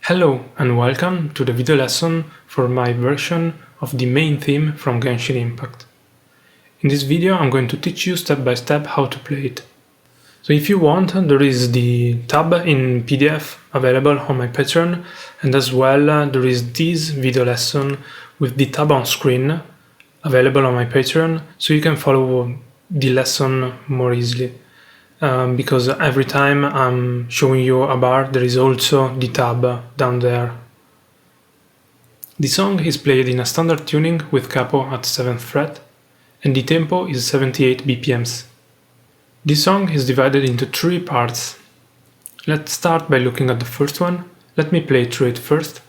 Hello and welcome to the video lesson for my version of the main theme from Genshin Impact. In this video I'm going to teach you step by step how to play it. So if you want, there is the tab in PDF available on my Patreon, and as well there is this video lesson with the tab on screen available on my Patreon, so you can follow the lesson more easily. Because every time I'm showing you a bar, there is also the tab down there. The song is played in a standard tuning with capo at 7th fret, and the tempo is 78 BPMs. This song is divided into 3 parts. Let's start by looking at the first one. Let me play through it first.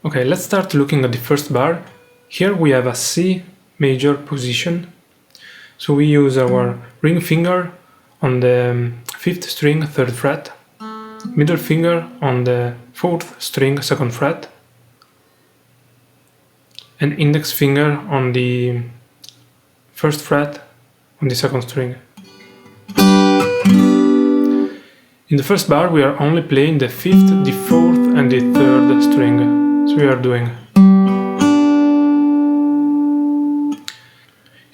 Okay, let's start looking at the first bar. Here we have a C major position. So we use our ring finger on the 5th string 3rd fret, middle finger on the 4th string 2nd fret, and index finger on the 1st fret on the 2nd string. In the first bar we are only playing the 5th, the 4th and the 3rd string. So we are doing.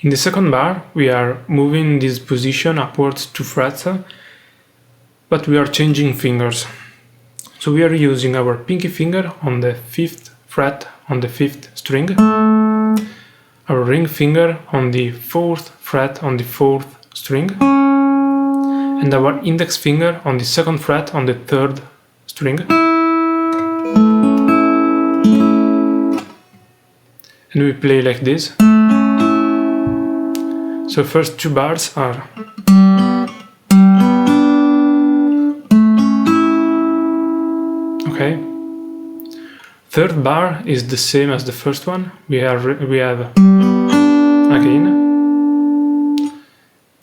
In the second bar we are moving this position upwards 2 frets, but we are changing fingers. So we are using our pinky finger on the 5th fret on the 5th string, our ring finger on the 4th fret on the 4th string, and our index finger on the 2nd fret on the 3rd string. And we play like this. So first 2 bars are okay. Third bar is the same as the first one. We have again.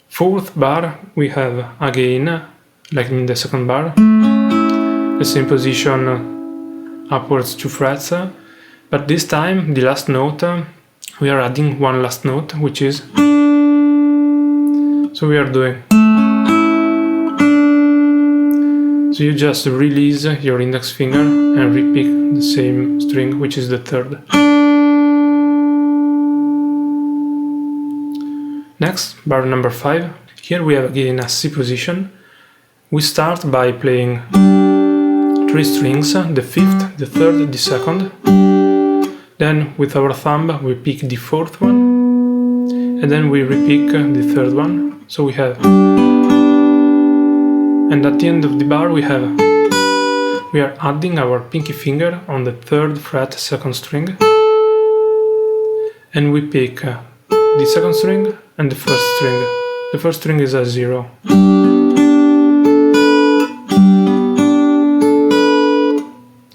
Fourth bar we have again, like in the second bar, the same position upwards 2 frets. But this time, the last note, we are adding one last note, which is, so we are doing. So you just release your index finger and repick the same string, which is the 3rd. Next, bar number 5. Here we have again a C position. We start by playing 3 strings, the 5th, the 3rd, the 2nd. Then with our thumb we pick the 4th one, and then we repick the 3rd one. So we have, and at the end of the bar we are adding our pinky finger on the 3rd fret 2nd string, and we pick the 2nd string and the 1st string. The 1st string is a 0.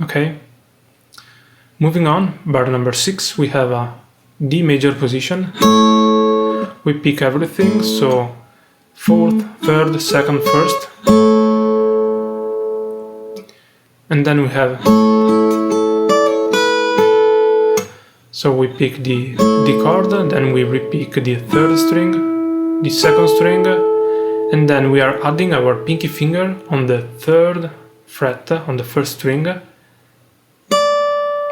Okay. Moving on, bar number 6, we have a D major position. We pick everything, so 4th, 3rd, 2nd, 1st. And then we have, so we pick the chord, then we repick the 3rd string, the 2nd string, and then we are adding our pinky finger on the 3rd fret on the 1st string.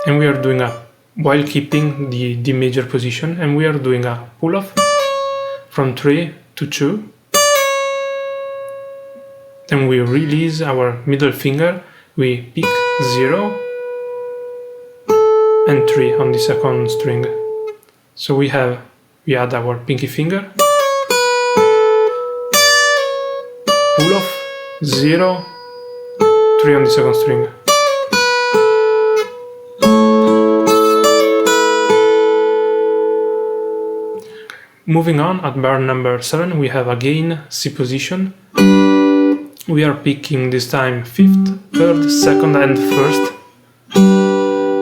And we are doing while keeping the D major position, and we are doing a pull off from 3 to 2. Then we release our middle finger, we pick 0 and 3 on the 2nd string. So we add our pinky finger, pull off 0, 3 on the 2nd string. Moving on, at bar number 7 we have again C position. We are picking this time 5th, 3rd, 2nd and 1st.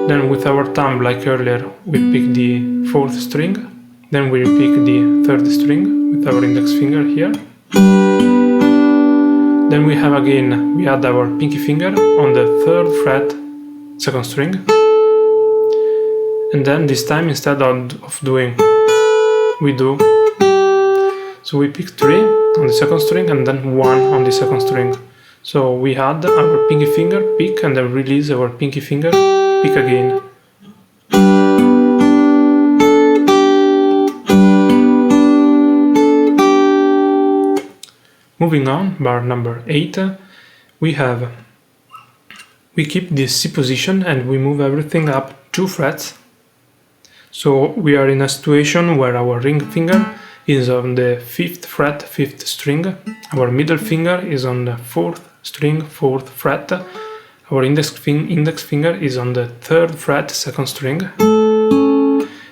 Then with our thumb, like earlier, we pick the 4th string, Then we repeat the third string with our index finger here. Then we add our pinky finger on the 3rd fret, 2nd string. And then this time, instead of doing, so we pick 3 on the 2nd string and then 1 on the 2nd string. So we add our pinky finger, pick, and then release our pinky finger, pick again. Moving on, bar number 8, we keep this C position and we move everything up 2 frets. So we are in a situation where our ring finger is on the 5th fret, 5th string, our middle finger is on the 4th string, 4th fret, our index finger is on the 3rd fret, 2nd string,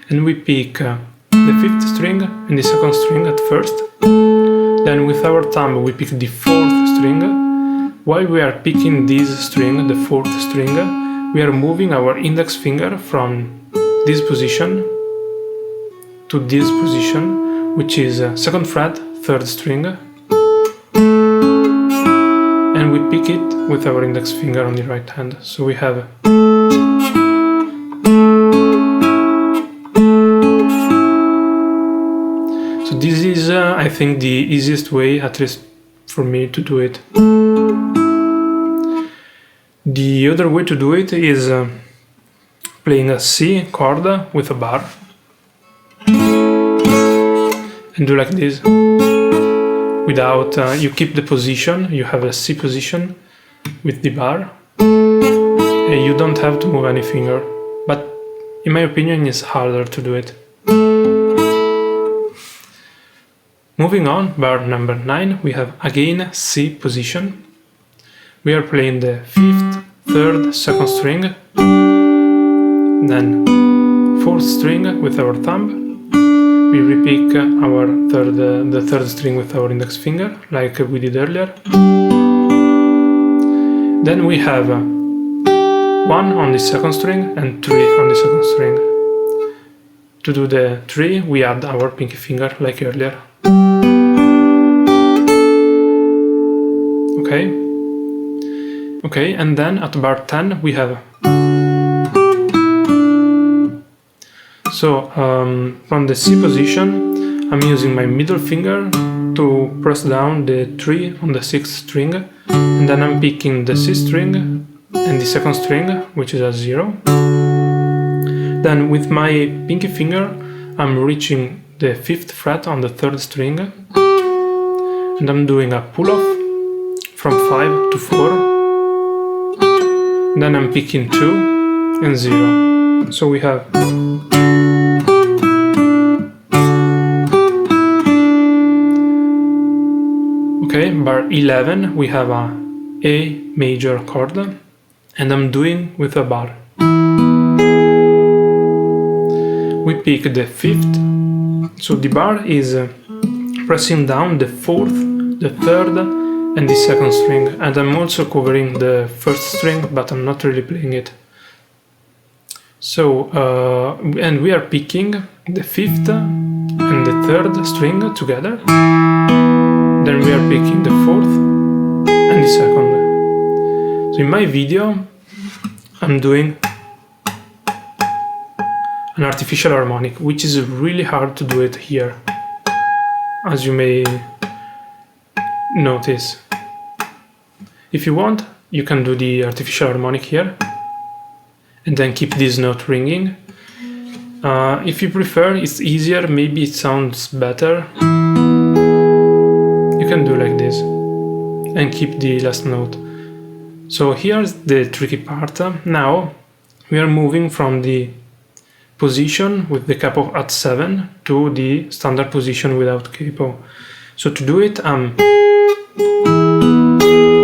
and we pick the 5th string and the 2nd string at first. Then with our thumb we pick the 4th string. While we are picking this string, the 4th string, we are moving our index finger from this position to this position, which is 2nd fret, 3rd string, and we pick it with our index finger on the right hand. So we have so this is I think the easiest way, at least for me, to do it. The other way to do it is playing a C chord with a bar and do like this. Without, you keep the position, you have a C position with the bar and you don't have to move any finger, but in my opinion it's harder to do it. Moving on, bar number 9, we have again C position. We are playing the 5th, 3rd, 2nd string, then 4th string with our thumb. We repick the 3rd string with our index finger, like we did earlier. Then we have 1 on the 2nd string and 3 on the 2nd string. To do the 3, we add our pinky finger, like earlier. Okay, and then at bar 10 we have. So from the C position, I'm using my middle finger to press down the 3 on the 6th string, and then I'm picking the C string and the 2nd string, which is a 0. Then with my pinky finger, I'm reaching the 5th fret on the 3rd string, and I'm doing a pull-off from 5 to 4. Then I'm picking 2 and 0. So we have. Okay, bar 11 we have a A major chord, and I'm doing with a bar. We pick the 5th, so the bar is pressing down the 4th, the 3rd and the 2nd string, and I'm also covering the 1st string, but I'm not really playing it. So, and we are picking the 5th and the 3rd string together. Then we are picking the 4th and the 2nd. So in my video, I'm doing an artificial harmonic, which is really hard to do it here, as you may notice. If you want, you can do the artificial harmonic here and then keep this note ringing. If you prefer, it's easier, maybe it sounds better. You can do like this and keep the last note. So here's the tricky part. Now we are moving from the position with the capo at 7 to the standard position without capo. So to do it, I'm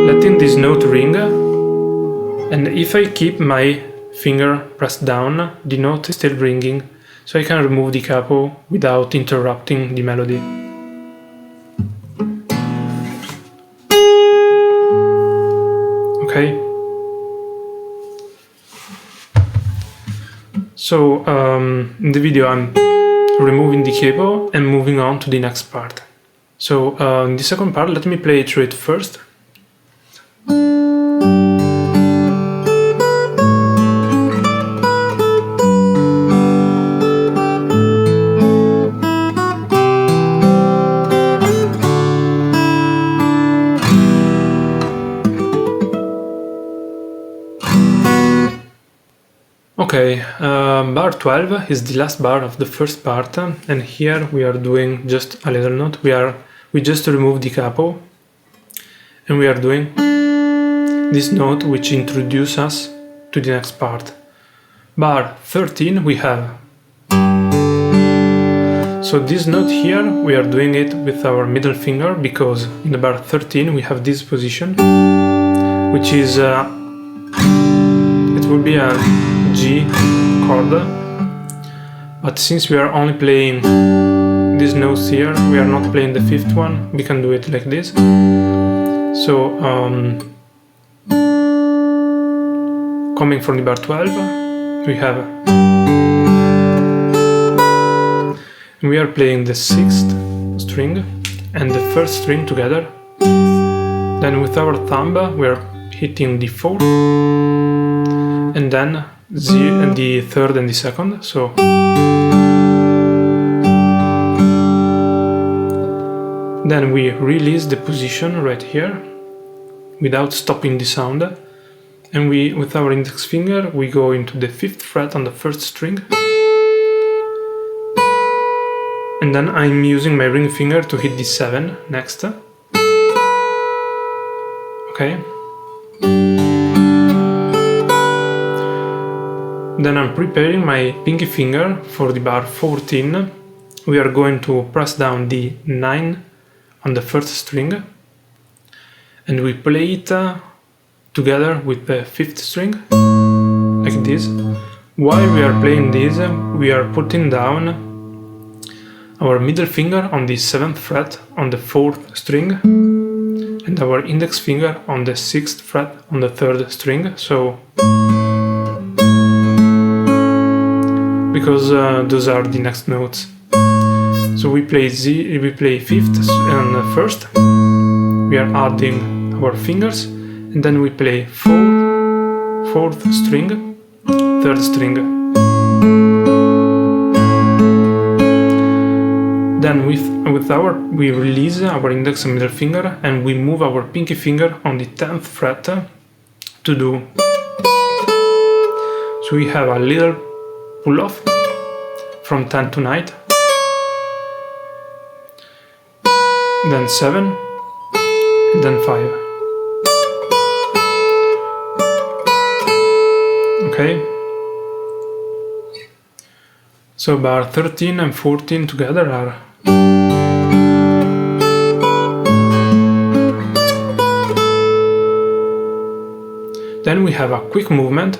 letting this note ring, and if I keep my finger pressed down, the note is still ringing, so I can remove the capo without interrupting the melody. Okay. So in the video I'm removing the capo and moving on to the next part. So in the second part, let me play through it first. Okay, bar 12 is the last bar of the first part, and here we are doing just a little note. We just remove the capo, and we are doing this note which introduces us to the next part. Bar 13 we have. So this note here, we are doing it with our middle finger, because in the bar 13 we have this position, which is it will be a G chord, but since we are only playing these notes here, we are not playing the fifth one, we can do it like this. So coming from the bar 12 we have, we are playing the 6th string and the 1st string together, then with our thumb we are hitting the 4th, and then the 3rd and the 2nd. So then we release the position right here without stopping the sound, and we, with our index finger, we go into the 5th fret on the 1st string, and then I'm using my ring finger to hit the 7 next. Okay. Then I'm preparing my pinky finger for the bar 14. We are going to press down the 9 on the 1st string, and we play it together with the 5th string, like this. While we are playing this, we are putting down our middle finger on the 7th fret on the 4th string, and our index finger on the 6th fret on the 3rd string. So because those are the next notes. So we play 5th and 1st, we are adding our fingers, and then we play 4th string, 3rd string. Then we release our index and middle finger, and we move our pinky finger on the 10th fret to do. So we have a little pull off from 10 to 9, then 7, then 5. Okay. So bar 13 and 14 together are. Then we have a quick movement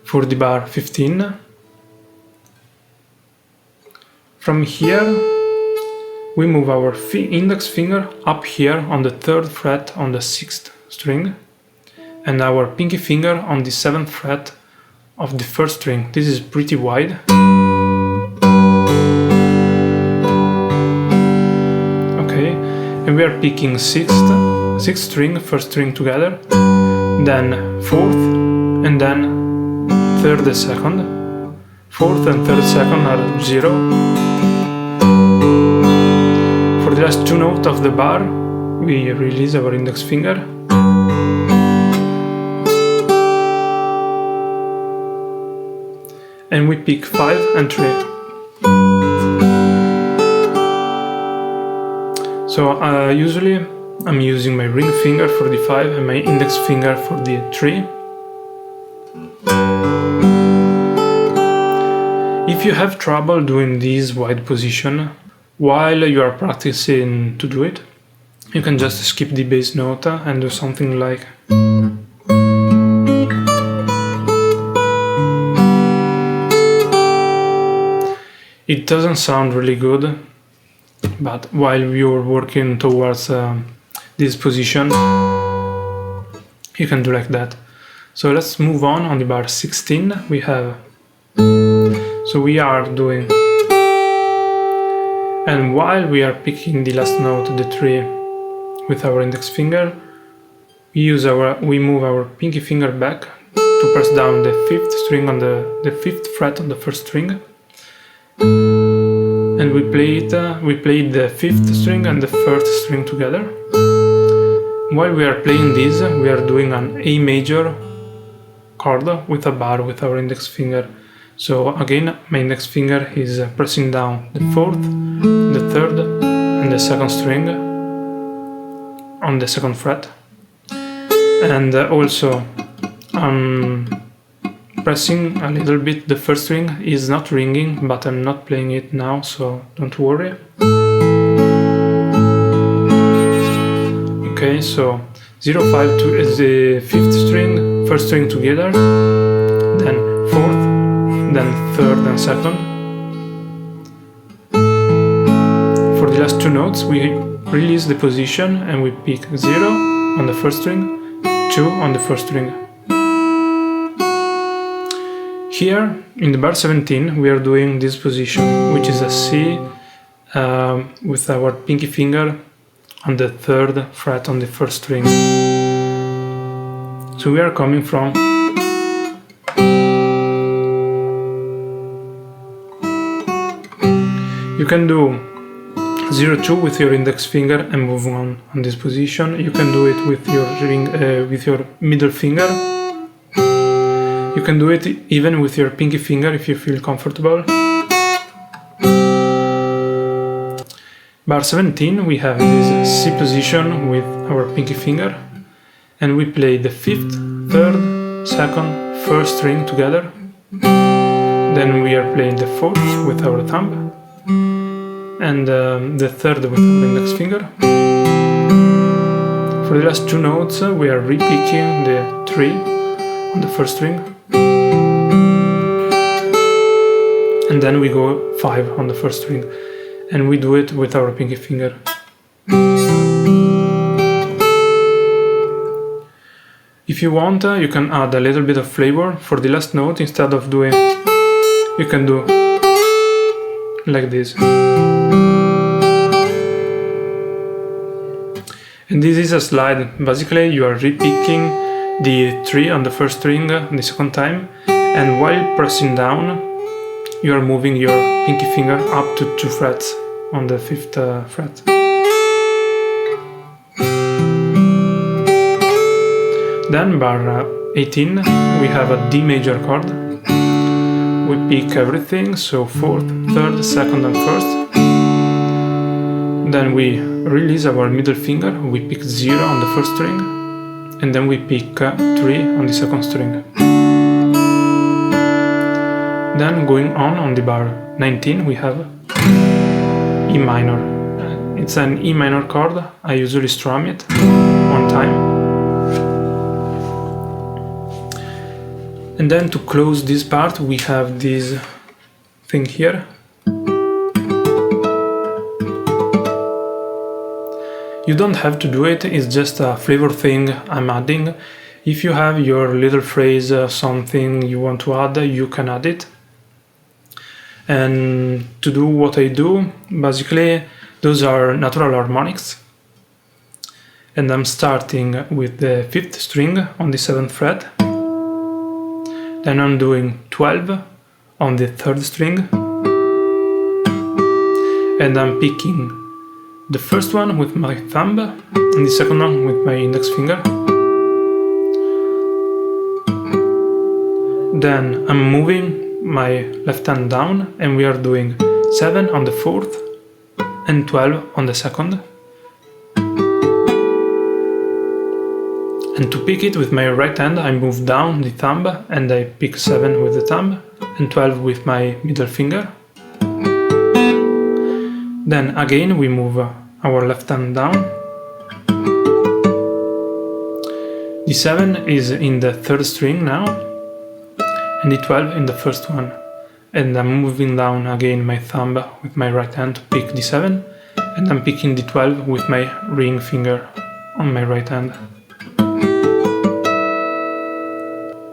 for the bar 15. From here, we move our index finger up here on the 3rd fret on the 6th string, and our pinky finger on the 7th fret of the 1st string. This is pretty wide. Okay, and we are picking 6th string, 1st string together, then 4th, and then 3rd and 2nd. 4th and 3rd second are 0. For the last 2 notes of the bar, we release our index finger. And we pick 5 and 3. So usually I'm using my ring finger for the 5 and my index finger for the 3. If you have trouble doing this wide position while you are practicing to do it, you can just skip the bass note and do something like. It doesn't sound really good, but while you're working towards this position, you can do like that. So let's move on the bar 16. We have. So we are doing And while we are picking the last note, the 3, with our index finger, we move our pinky finger back to press down the 5th string on the 5th fret on the 1st string, and we played the 5th string and the 1st string together. While we are playing this, we are doing an A major chord with a bar with our index finger. So again, my index finger is pressing down the 4th, the 3rd and the 2nd string on the 2nd fret, and also I'm pressing a little bit. The 1st string is not ringing, but I'm not playing it now, so don't worry. Okay, so 0, 5, 2 is the 5th string, 1st string together, then 4th, then 3rd and 2nd. For the last 2 notes, we release the position and we pick 0 on the 1st string, 2 on the 1st string. Here, in the bar 17, we are doing this position, which is a C with our pinky finger on the 3rd fret on the 1st string. So we are coming from you can do 0, 2 with your index finger and move on this position. You can do it with your middle finger. You can do it even with your pinky finger if you feel comfortable. Bar 17, we have this C position with our pinky finger, and we play the 5th, 3rd, 2nd, 1st string together. Then we are playing the 4th with our thumb, and the 3rd with our index finger. For the last 2 notes, we are repicking the 3 on the 1st string, and then we go 5 on the 1st string, and we do it with our pinky finger. If you want, you can add a little bit of flavor. For the last note, instead of doing, you can do like this. And this is a slide. Basically, you are repicking the 3 on the 1st string the 2nd time, and while pressing down, you are moving your pinky finger up to 2 frets on the 5th fret. Then bar 18, we have a D major chord. We pick everything, so 4th, 3rd, 2nd and 1st. Then we release our middle finger, we pick 0 on the 1st string, and then we pick 3 on the 2nd string. Then going on the bar 19, we have E minor. It's an E minor chord. I usually strum it 1 time. And then to close this part, we have this thing here. You don't have to do it, it's just a flavor thing I'm adding. If you have your little phrase, something you want to add, you can add it. And to do what I do, basically those are natural harmonics, and I'm starting with the 5th string on the 7th fret, then I'm doing 12 on the 3rd string, and I'm picking the first one with my thumb and the second one with my index finger. Then I'm moving my left hand down, and we are doing 7 on the 4th and 12 on the 2nd. And to pick it with my right hand, I move down the thumb and I pick 7 with the thumb and 12 with my middle finger. Then again we move our left hand down. The 7 is in the 3rd string now, and the 12 in the 1st one. And I'm moving down again my thumb with my right hand to pick the 7, and I'm picking the 12 with my ring finger on my right hand.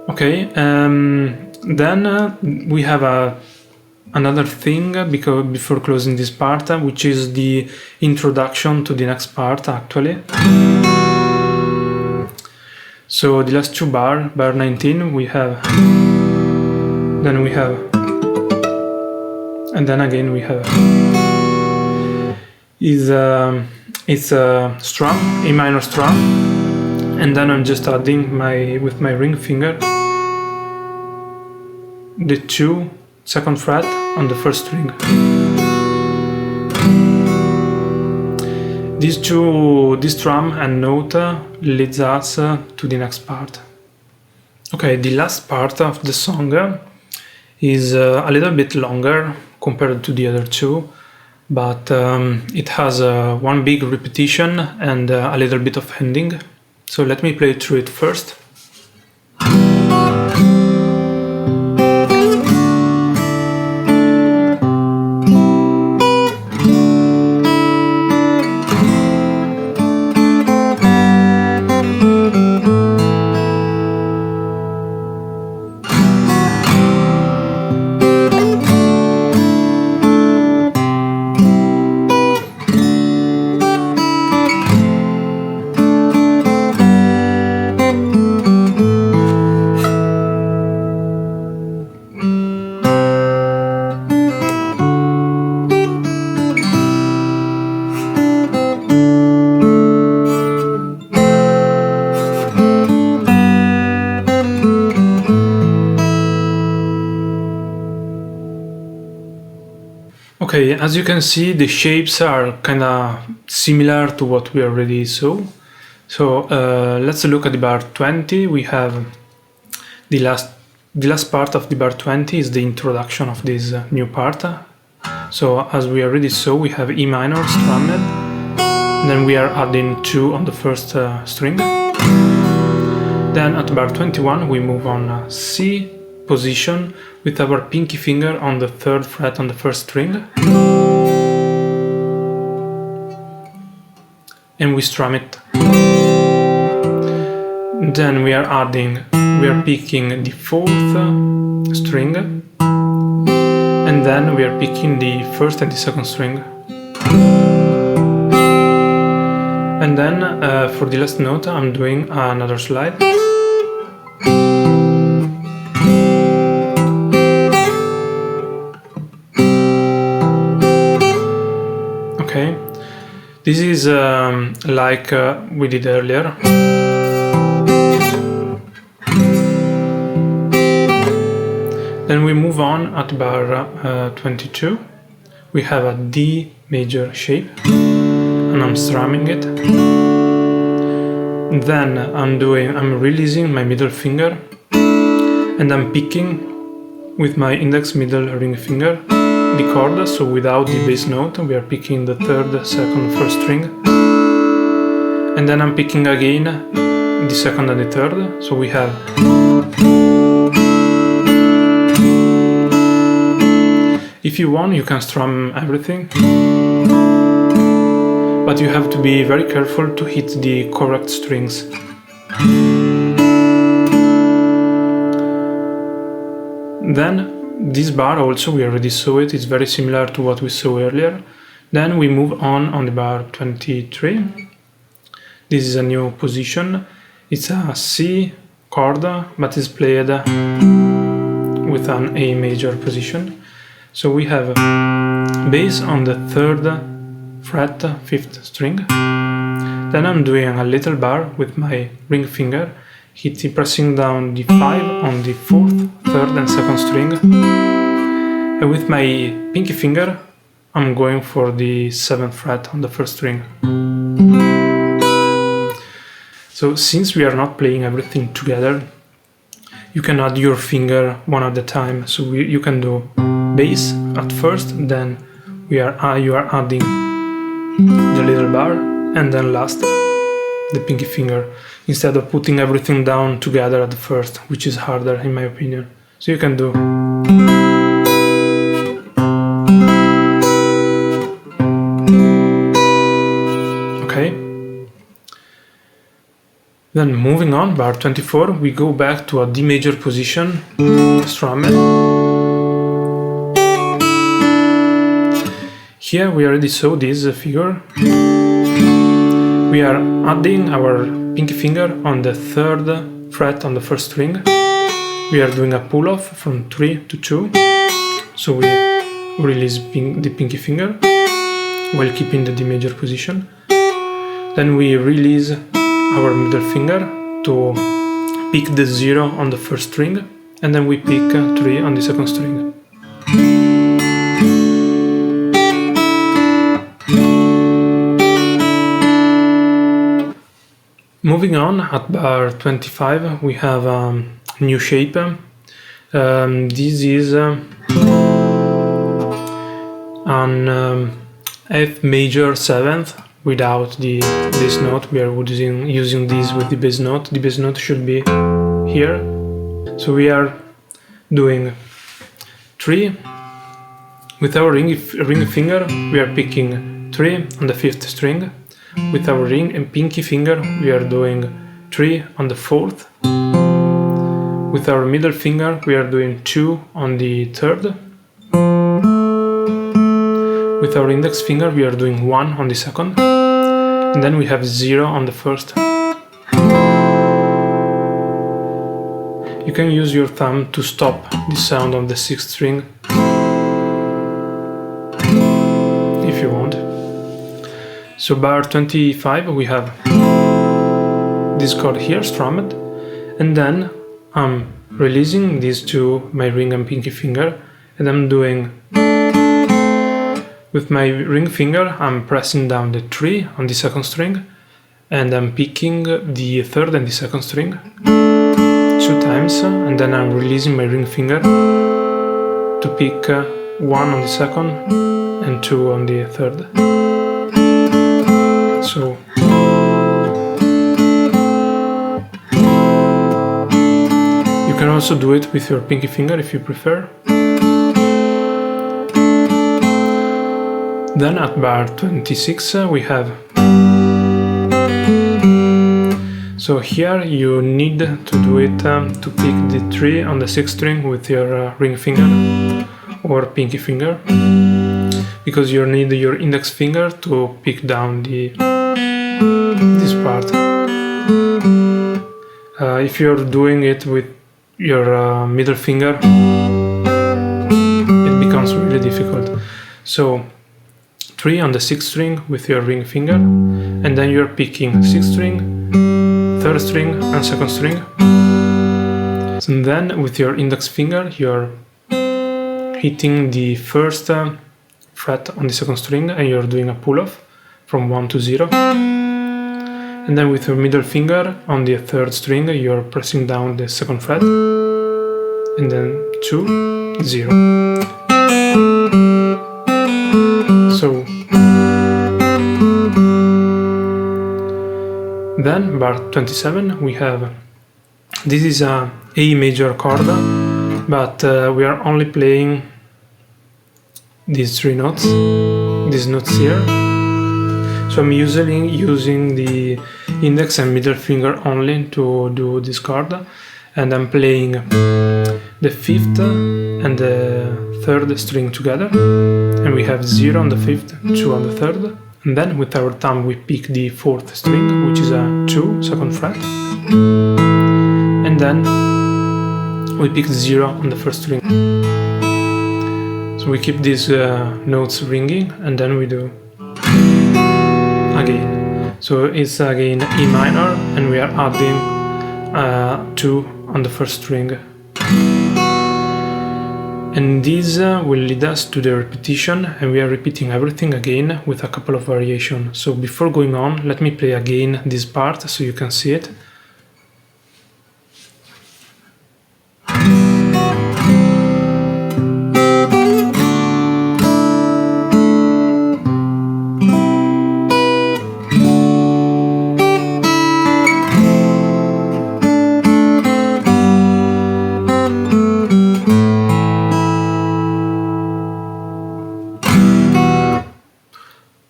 Okay, then we have a another thing before closing this part, which is the introduction to the next part actually. So the last two bar 19 we have, then we have, and then again we have, it's a strum, A minor strum, and then I'm just adding with my ring finger the 2nd fret on the first string. This strum and note leads us to the next part. Okay, the last part of the song is a little bit longer compared to the other two, but it has one big repetition and a little bit of ending. So let me play through it first. Okay, as you can see, the shapes are kind of similar to what we already saw. So let's look at the bar 20. We have the last part of the bar 20 is the introduction of this new part. So as we already saw, we have E minor strummed, then we are adding 2 on the first string. Then at bar 21 we move on C position with our pinky finger on the 3rd fret on the first string, and we strum it. Then we are picking the 4th string, and then we are picking the 1st and the 2nd string. And then for the last note I'm doing another slide. Okay, this is like we did earlier. Then we move on at bar 22. We have a D major shape, and I'm strumming it. Then I'm releasing my middle finger, and I'm picking with my index middle ring finger the chord, so without the bass note we are picking the 3rd, 2nd, 1st string, and then I'm picking again the 2nd and the 3rd, so we have. If you want, you can strum everything, but you have to be very careful to hit the correct strings. Then this bar also, we already saw it, it's very similar to what we saw earlier. Then we move on the bar 23. This is a new position. It's a C chord, but it's played with an A major position. So we have bass on the 3rd fret, 5th string. Then I'm doing a little bar with my ring finger, pressing down the 5 on the 4th, 3rd and 2nd string. And with my pinky finger, I'm going for the 7th fret on the 1st string. So since we are not playing everything together, you can add your finger one at a time. So you can do bass at first, then you are adding the little bar, and then last the pinky finger, instead of putting everything down together at first, which is harder in my opinion. So you can do. Okay. Then moving on, bar 24, we go back to a D major position, strum it. Here we already saw this figure. We are adding our pinky finger on the 3rd fret on the 1st string. We are doing a pull-off from 3 to 2. So we release the pinky finger while keeping the D major position. Then we release our middle finger to pick the 0 on the 1st string, and then we pick 3 on the 2nd string. Moving on, at bar 25 we have a new shape. This is an F major 7th without the bass note. We are using this with the bass note. The bass note should be here. So we are doing 3 with our ring finger. We are picking 3 on the 5th string. With our ring and pinky finger we are doing 3 on the 4th. With our middle finger we are doing 2 on the 3rd. With our index finger we are doing 1 on the 2nd. And then we have 0 on the 1st. You can use your thumb to stop the sound of the 6th string if you want. So bar 25 we have this chord here strummed, and then I'm releasing these two, my ring and pinky finger, and I'm doing, with my ring finger I'm pressing down the 3 on the 2nd string, and I'm picking the 3rd and the 2nd string 2 times, and then I'm releasing my ring finger to pick 1 on the 2nd and 2 on the 3rd. So you can also do it with your pinky finger if you prefer. Then at bar 26 we have, so here you need to do it to pick the 3 on the 6th string with your ring finger or pinky finger, because you need your index finger to pick down this part. If you're doing it with your middle finger, it becomes really difficult. So 3 on the 6th string with your ring finger, and then you're picking 6th string, 3rd string and 2nd string. And then with your index finger you're hitting the 1st fret on the 2nd string, and you're doing a pull-off from 1 to 0. And then with your middle finger on the 3rd string you're pressing down the 2nd fret, and then 2, 0. So then bar 27 we have, this is a A major chord, but we are only playing these 3 notes, these notes here. So I'm usually using the index and middle finger only to do this chord, and I'm playing the 5th and the 3rd string together, and we have 0 on the 5th, 2 on the 3rd, and then with our thumb we pick the 4th string, which is a 2, 2nd fret, and then we pick 0 on the 1st string. So we keep these notes ringing, and then we do again. So it's again E minor, and we are adding 2 on the 1st string. And this will lead us to the repetition, and we are repeating everything again with a couple of variations. So before going on, let me play again this part so you can see it.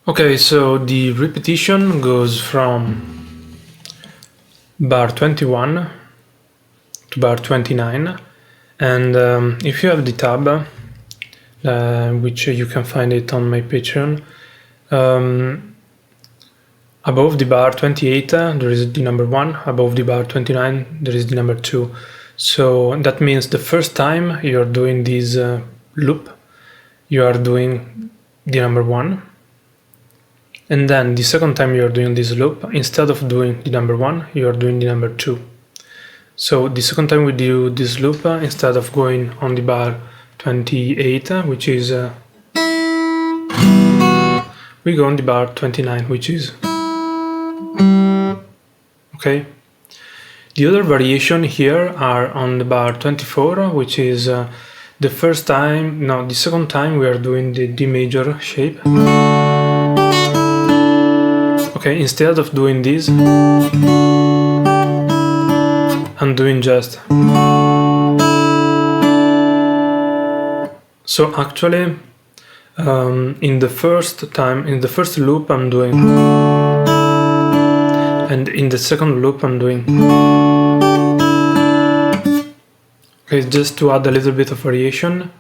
Okay, so the repetition goes from bar 21 to bar 29, and if you have the tab, which you can find it on my Patreon. Above the bar 28 there is the number 1, above the bar 29 there is the number 2. So that means the first time you're doing this loop, you are doing the number 1. And then the second time you're doing this loop, instead of doing the number 1, you're doing the number 2. So the second time we do this loop, instead of going on the bar 28, which is we go on the bar 29, which is okay. The other variation here are on the bar 24, which is the second time we are doing the D major shape. Okay, instead of doing this, I'm doing just. So actually, in the first loop I'm doing, and in the second loop I'm doing. Okay, just to add a little bit of variation.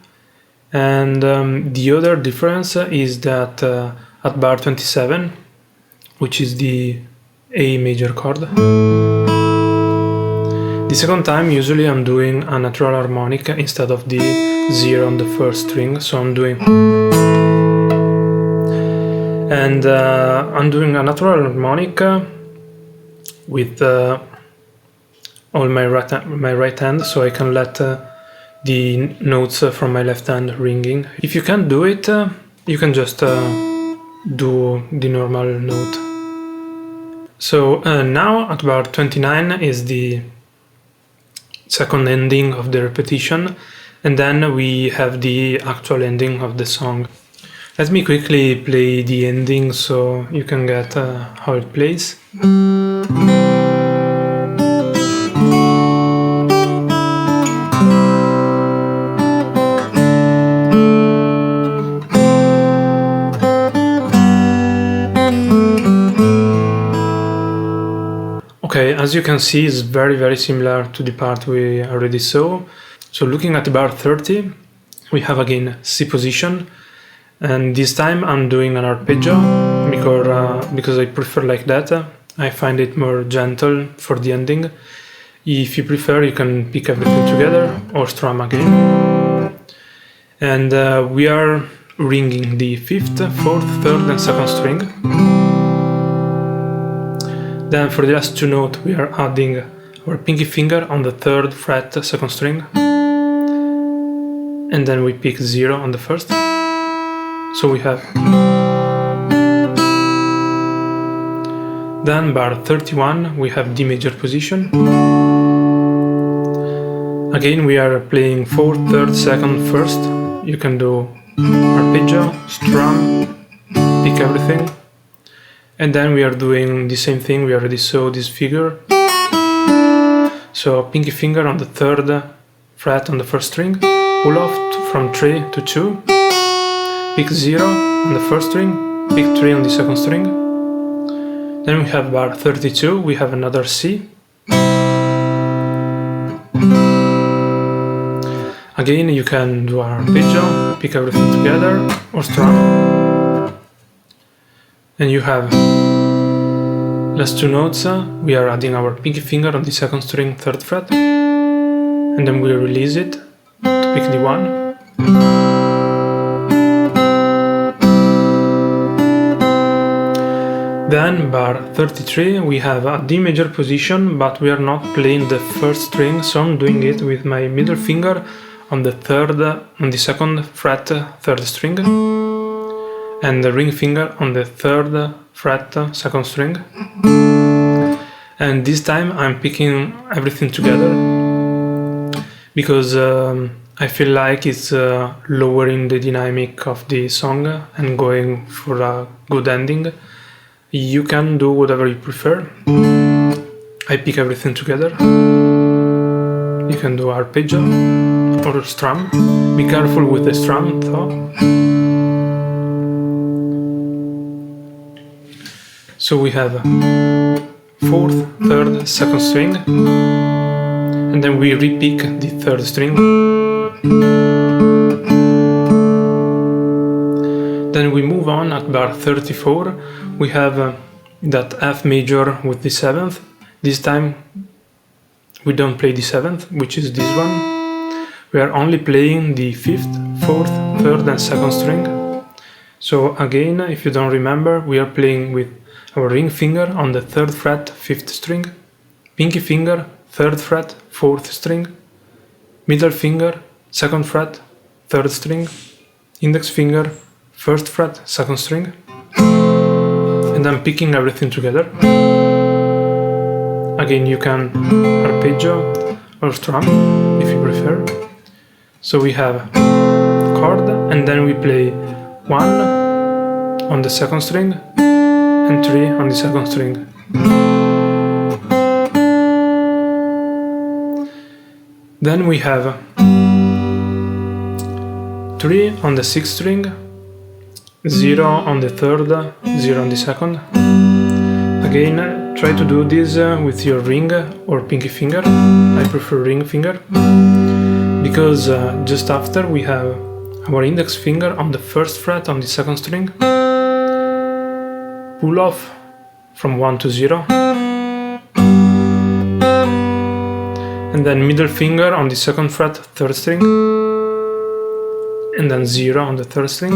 And the other difference is that at bar 27, which is the A major chord, the second time usually I'm doing a natural harmonic instead of the 0 on the first string, so I'm doing, and I'm doing a natural harmonic with all my right hand, so I can let the notes from my left hand ringing. If you can't do it, you can just do the normal note. So now at bar 29 is the second ending of the repetition, and then we have the actual ending of the song. Let me quickly play the ending so you can get how it plays. Okay, as you can see, it's very similar to the part we already saw. So looking at the bar 30, we have again C position, and this time I'm doing an arpeggio because I prefer like that. I find it more gentle for the ending. If you prefer, you can pick everything together or strum again. And we are ringing the 5th, 4th, 3rd and 2nd string. Then for the last two notes we are adding our pinky finger on the 3rd fret 2nd string, and then we pick 0 on the 1st. So we have. Then bar 31 we have D major position. Again we are playing 4th, 3rd, 2nd, 1st. You can do arpeggio, strum, pick everything. And then we are doing the same thing, we already saw this figure. So pinky finger on the 3rd fret on the 1st string, pull off from 3 to 2, pick 0 on the 1st string, pick 3 on the 2nd string. Then we have bar 32, we have another C. Again you can do arpeggio, pick everything together, or strum. And you have last two notes, we are adding our pinky finger on the 2nd string 3rd fret, and then we release it to pick the 1. Then bar 33 we have a D major position, but we are not playing the 1st string, so I'm doing it with my middle finger on the 2nd fret 3rd string, and the ring finger on the 3rd fret 2nd string. And this time I'm picking everything together because I feel like it's lowering the dynamic of the song and going for a good ending. You can do whatever you prefer. I pick everything together. You can do arpeggio or strum. Be careful with the strum though. So we have 4th, 3rd, 2nd string, and then we repick the 3rd string. Then we move on at bar 34. We have that F major with the 7th. This time we don't play the 7th, which is this one. We are only playing the 5th, 4th, 3rd and 2nd string. So again, if you don't remember, we are playing with our ring finger on the 3rd fret, 5th string, pinky finger, 3rd fret, 4th string, middle finger, 2nd fret, 3rd string, index finger, 1st fret, 2nd string, and I'm picking everything together. Again, you can arpeggio or strum if you prefer. So we have chord, and then we play 1 on the 2nd string and 3 on the 2nd string. Then we have 3 on the 6th string, 0 on the 3rd, 0 on the 2nd. Again, try to do this with your ring or pinky finger. I prefer ring finger, because just after we have our index finger on the 1st fret on the 2nd string, pull off from 1 to 0, and then middle finger on the 2nd fret, 3rd string, and then 0 on the 3rd string.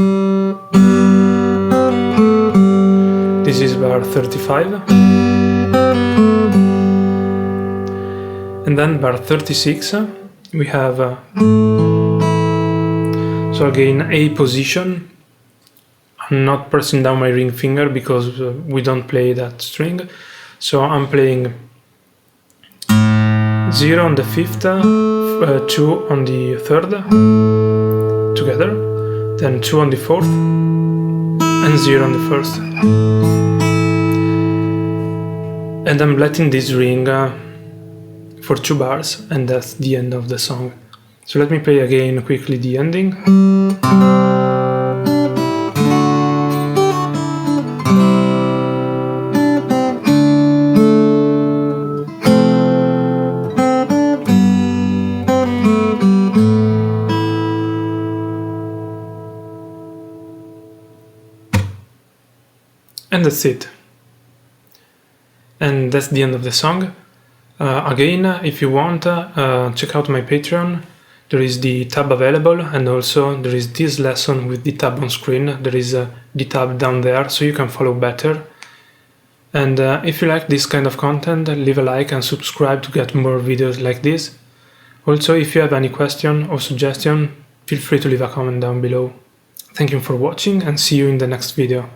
This is bar 35. And then bar 36 we have so again A position. I'm not pressing down my ring finger because we don't play that string, so I'm playing 0 on the 5th, 2 on the 3rd together, then 2 on the 4th and 0 on the 1st. And I'm letting this ring for 2 bars, and that's the end of the song. So let me play again quickly the ending. And that's it. And that's the end of the song. Again, if you want, check out my Patreon. There is the tab available, and also there is this lesson with the tab on screen. There is the tab down there, so you can follow better. And if you like this kind of content, leave a like and subscribe to get more videos like this. Also, if you have any question or suggestion, feel free to leave a comment down below. Thank you for watching, and see you in the next video.